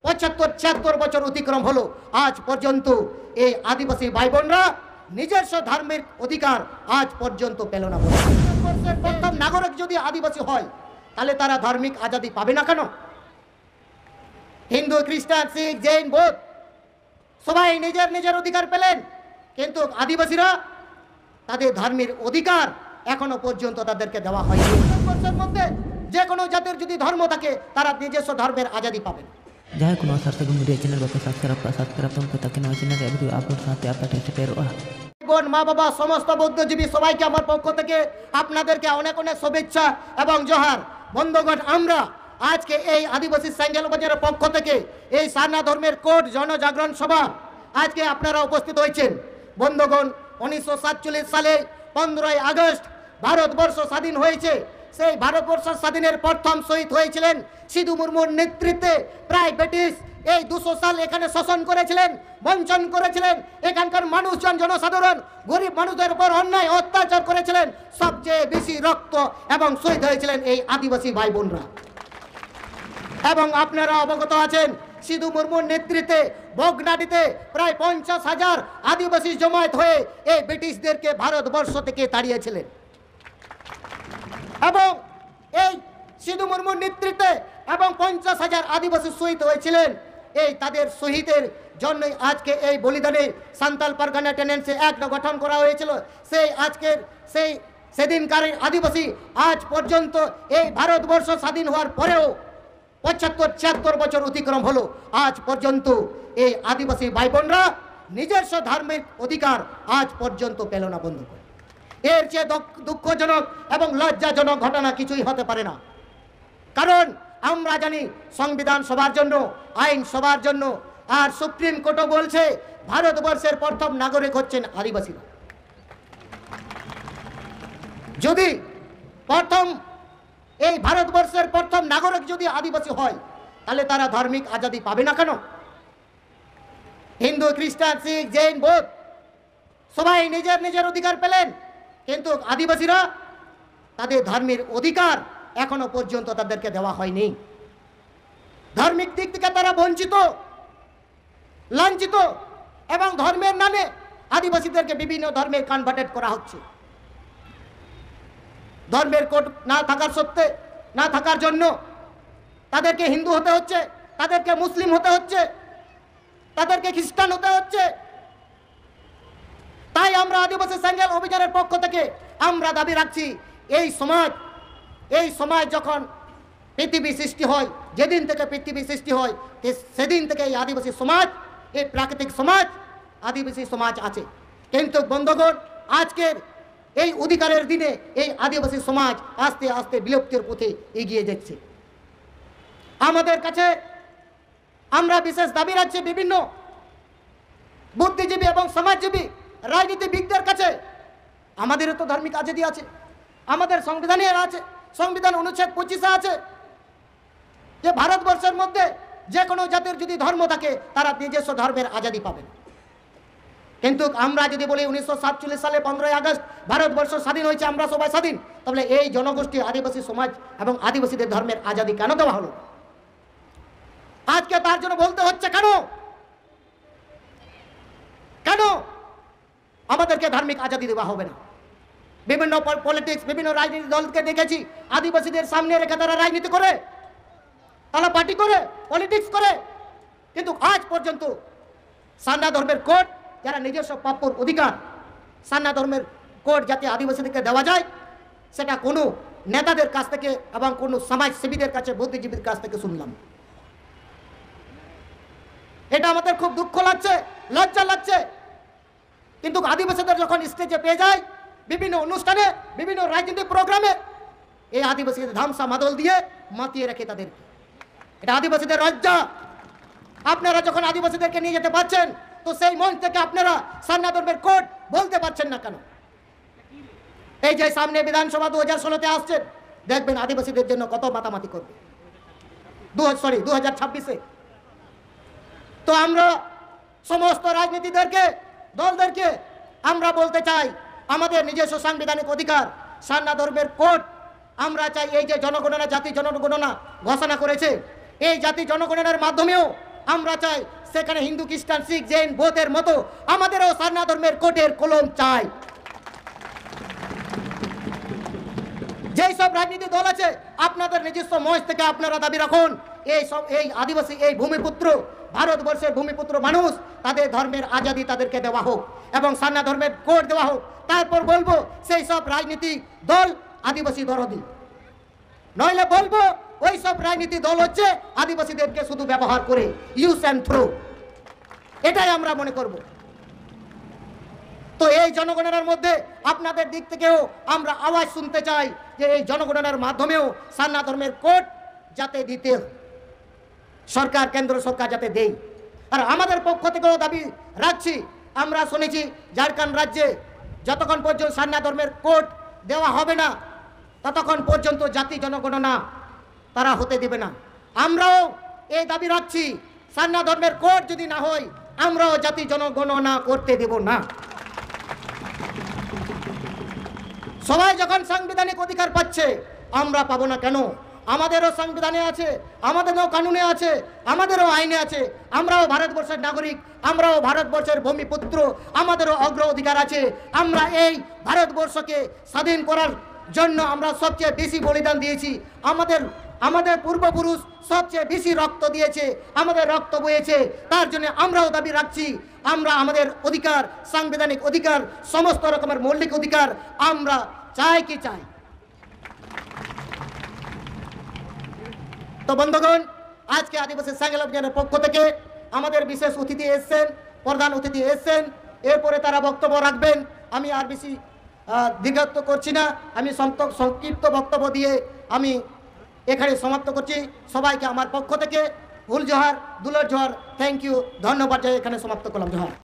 75-76 বছর অতিক্রম হলো, আজ পর্যন্ত এই আদিবাসী ভাই বোনরা নিজস্ব ধর্মের অধিকার আজ পর্যন্ত পেল না। ভারতবর্ষের প্রথম নাগরিক যদি আদিবাসী হয় তাহলে তারা ধার্মিক আজাদি পাবে না কেন? হিন্দু, খ্রিস্টান, শিখ, জৈন, বৌদ্ধ সবাই নিজের নিজের অধিকার পেলেন, কিন্তু আদিবাসীরা তাদের ধর্মের অধিকার এখনো পর্যন্ত তাদেরকে দেওয়া হয়নি। ভারতবর্ষের মধ্যে যে কোনো জাতির যদি ধর্ম থাকে তারা নিজস্ব ধর্মের আজাদি পাবেন। Jangan kuno sarta media channel bapak subscribe tongko takin nama channel video upload sampai apa tes বোন, মা, বাবা, সমস্ত বৌদ্ধজীবী সবাইকে আমার পক্ষ থেকে আপনাদেরকে অনেক অনেক শুভেচ্ছা এবং জোহার। বন্ধুগণ, আমরা আজকে এই আদিবাসী স্যাঙ্গেল বাজারের পক্ষ থেকে এই সারনা ধর্মের কোড জনজাগরণ সভা আজকে আপনারা উপস্থিত হয়েছেন। বন্ধুগণ, 1947 সালে 15ই আগস্ট ভারতবর্ষ স্বাধীন হয়েছে। সেই ভারতবর্ষ স্বাধীনের প্রথম শহীদ হয়েছিলেন সিধু মুর্মুর নেতৃত্বে। প্রায় ব্রিটিশ এই 200 সাল এখানে শাসন করেছিলেন, বঞ্চন করেছিলেন। এখানকার মানুষজন, জনসাধারণ, গরিব মানুষদের উপর অন্যায় অত্যাচার করেছিলেন। সবচেয়ে বেশি রক্ত এবং শহীদ হয়েছিলেন এই আদিবাসী ভাই বোনরা। এবং আপনারা অবগত আছেন, সিধু মুর্মুর নেতৃত্বে বগনাডিতে প্রায় 50,000 আদিবাসী জমায়েত হয়ে এই ব্রিটিশদেরকে ভারতবর্ষ থেকে তাড়িয়েছিলেন। এবং এই সিধু মুর্মুর নেতৃত্বে এবং 50,000 আদিবাসী শহীদ হয়েছিলেন। এই তাদের শহীদের জন্যই আজকে এই বলিদানে সান্তাল পারগানা টেনেন্সি অ্যাক্ট গঠন করা হয়েছিল। সেই আজকের সেদিনকার আদিবাসী আজ পর্যন্ত এই ভারতবর্ষ স্বাধীন হওয়ার পরেও 75-76 বছর অতিক্রম হলো, আজ পর্যন্ত এই আদিবাসী ভাই বোনরা নিজস্ব ধর্মের অধিকার আজ পর্যন্ত পেল না। বন্ধু, এর চেয়ে দুঃখজনক এবং লজ্জাজনক ঘটনা কিছুই হতে পারে না। কারণ আমরা জানি সংবিধান সবার জন্য, আইন সবার জন্য, আর সুপ্রিম কোর্টও বলছে ভারতবর্ষের প্রথম নাগরিক হচ্ছেন আদিবাসীরা। যদি এই ভারতবর্ষের প্রথম নাগরিক যদি আদিবাসী হয় তাহলে তারা ধার্মিক আজাদি পাবে না কেন? হিন্দু, খ্রিস্টান, শিখ, জৈন, বৌদ্ধ সবাই নিজের নিজের অধিকার পেলেন, কিন্তু আদিবাসীরা তাদের ধর্মের অধিকার এখনো পর্যন্ত তাদেরকে দেওয়া হয়নি। ধার্মিক দিক থেকে তারা বঞ্চিত, লাঞ্ছিত, এবং ধর্মের নামে আদিবাসীদেরকে বিভিন্ন ধর্মে কনভার্টেড করা হচ্ছে। ধর্মের কোড না থাকার সত্ত্বে, না থাকার জন্য তাদেরকে হিন্দু হতে হচ্ছে, তাদেরকে মুসলিম হতে হচ্ছে, তাদেরকে খ্রিস্টান হতে হচ্ছে। তাই আমরা আদিবাসী স্যাঙ্গেল অভিযানের পক্ষ থেকে আমরা দাবি রাখছি, এই সমাজ যখন পৃথিবী সৃষ্টি হয়, যেদিন থেকে পৃথিবী সৃষ্টি হয় সেদিন থেকে এই আদিবাসী সমাজ, এই প্রাকৃতিক সমাজ, আদিবাসী সমাজ আছে। কিন্তু বন্ধুগণ, আজকের এই অধিকারের দিনে এই আদিবাসী সমাজ আস্তে আস্তে বিলুপ্তির পথে এগিয়ে যাচ্ছে। আমাদের কাছে আমরা বিশেষ দাবি রাখছি বিভিন্ন বুদ্ধিজীবী এবং সমাজজীবী রাজনীতিবিদদের কাছে, আমাদেরও তো ধার্মিক আজাদি আছে, আমাদের সংবিধানে আছে, সংবিধান অনুচ্ছেদ 25 আছে যে ভারতবর্ষের মধ্যে যে কোনো জাতির যদি ধর্ম থাকে তারা নিজস্ব ধর্মের আজাদি পাবেন। কিন্তু আমরা যদি বলি 1947 সালে 15ই আগস্ট ভারতবর্ষ স্বাধীন হয়েছে, আমরা সবাই স্বাধীন, তাহলে এই জনগোষ্ঠী আদিবাসী সমাজ এবং আদিবাসীদের ধর্মের আজাদি কেন দেওয়া হলো? আজকে তার জন্য বলতে হচ্ছে কেন আমাদেরকে ধার্মিক আজাদি দেওয়া হবে না? বিভিন্ন পলিটিক্স, বিভিন্ন রাজনীতি দলকে দেখেছি আদিবাসীদের সামনে রেখে তারা রাজনীতি করে, তারা পার্টি করে, পলিটিক্স করে, কিন্তু আজ পর্যন্ত সারনা ধর্মের কোড, যারা নিজস্ব প্রাপ্যর অধিকার সারনা ধর্মের কোড যাতে আদিবাসীদেরকে দেওয়া যায়, সেটা কোনো নেতাদের কাছ থেকে এবং কোনো সমাজসেবীদের কাছে, বুদ্ধিজীবীদের কাছ থেকে শুনলাম। এটা আমাদের খুব দুঃখ লাগছে, লজ্জা লাগছে। কিন্তু আদিবাসীদের যখন স্টেজে পেয়ে যায়, বিভিন্ন অনুষ্ঠানে, বিভিন্ন রাজনৈতিক প্রোগ্রামে এই আদিবাসীদের ধামসা মাদল দিয়ে মাতিয়ে রেখে তাদেরকে, এটা আদিবাসীদের লজ্জা। আপনারা যখন আদিবাসীদেরকে নিয়ে যেতে পারছেন, তো সেই মঞ্চ থেকে আপনারা সারনা ধর্মের কোড বলতে পারছেন না কেন? এই যে সামনে বিধানসভা 2016-তে আসছে, দেখবেন আদিবাসীদের জন্য কত মাতামাতি করবে 2026-এ। তো আমরা সমস্ত রাজনীতিদেরকে, দলদেরকে আমরা বলতে চাই, আমাদের নিজস্ব সাংবিধানিক অধিকার সারনা ধর্মের কোড আমরা চাই। এই যে জনগণনা, জাতি জনগণনা ঘোষণা করেছে, এই জাতি জনগণনার মাধ্যমেও আমরা চাই সেখানে হিন্দু খ্রিস্টান শিখ জৈন বৌদ্ধের মতো আমাদেরও সারনা ধর্মের কোটের কলম চাই। যেই সব রাজনীতি দল আছে আপনাদের নিজস্ব মঞ্চ থেকে আপনারা দাবি রাখুন এই আদিবাসী এই ভূমিপুত্র ভারতবর্ষের ভূমিপুত্র মানুষ তাদের ধর্মের আজাদি তাদেরকে দেওয়া হোক এবং সারনা ধর্মের কোড দেওয়া হোক। তারপর বলবো সেই সব রাজনীতি দল আদিবাসী দরদি, নইলে বলবো ওই সব রাজনীতি দল হচ্ছে আদিবাসীদেরকে শুধু ব্যবহার করে ইউজ অ্যান্ড থ্রো। এটাই আমরা মনে করব। তো এই জনগণনার মধ্যে আপনাদের দিক থেকেও আমরা আওয়াজ শুনতে চাই যে এই জনগণনার মাধ্যমেও সারনা ধর্মের কোড যাতে দিতে সরকার কেন্দ্র সরকার যাতে দেয়। আর আমাদের পক্ষ থেকেও দাবি রাখছি, আমরা শুনেছি ঝাড়খণ্ড রাজ্যে যতক্ষণ পর্যন্ত সারনা ধর্মের কোড দেওয়া হবে না ততক্ষণ পর্যন্ত জাতি জনগণনা তারা হতে দেবে না। আমরাও এই দাবি রাখছি, সারনা ধর্মের কোড যদি না হয় আমরাও জাতি জনগণনা করতে দেব না। সবাই যখন সাংবিধানিক অধিকার পাচ্ছে আমরা পাবো না কেন? আমাদেরও সংবিধানে আছে, আমাদেরও কানুনে আছে, আমাদেরও আইনে আছে। আমরাও ভারতবর্ষের নাগরিক, আমরাও ভারতবর্ষের ভূমিপুত্র, আমাদেরও অগ্র অধিকার আছে। আমরা এই ভারতবর্ষকে স্বাধীন করার জন্য আমরা সবচেয়ে বেশি বলিদান দিয়েছি। আমাদের পূর্বপুরুষ সবচেয়ে বেশি রক্ত দিয়েছে, আমাদের রক্ত বয়েছে। তার জন্য আমরাও দাবি রাখছি, আমরা আমাদের অধিকার, সাংবিধানিক অধিকার, সমস্ত রকমের মৌলিক অধিকার আমরা চাই কি চাই। তো বন্ধুগণ, আজকে আদিবাসী সাইকেল অভিযানের পক্ষ থেকে আমাদের বিশেষ অতিথি এসছেন, প্রধান অতিথি এসছেন। এরপরে তারা বক্তব্য রাখবেন। আমি আর বেশি দীর্ঘায়িত করছি না, আমি সংক্ষিপ্ত বক্তব্য দিয়ে আমি এখানে সমাপ্ত করছি। সবাইকে আমার পক্ষ থেকে হুল জোহার, দুলর জোহার, থ্যাংক ইউ, ধন্যবাদ, এখানে সমাপ্ত করলাম। জোহার।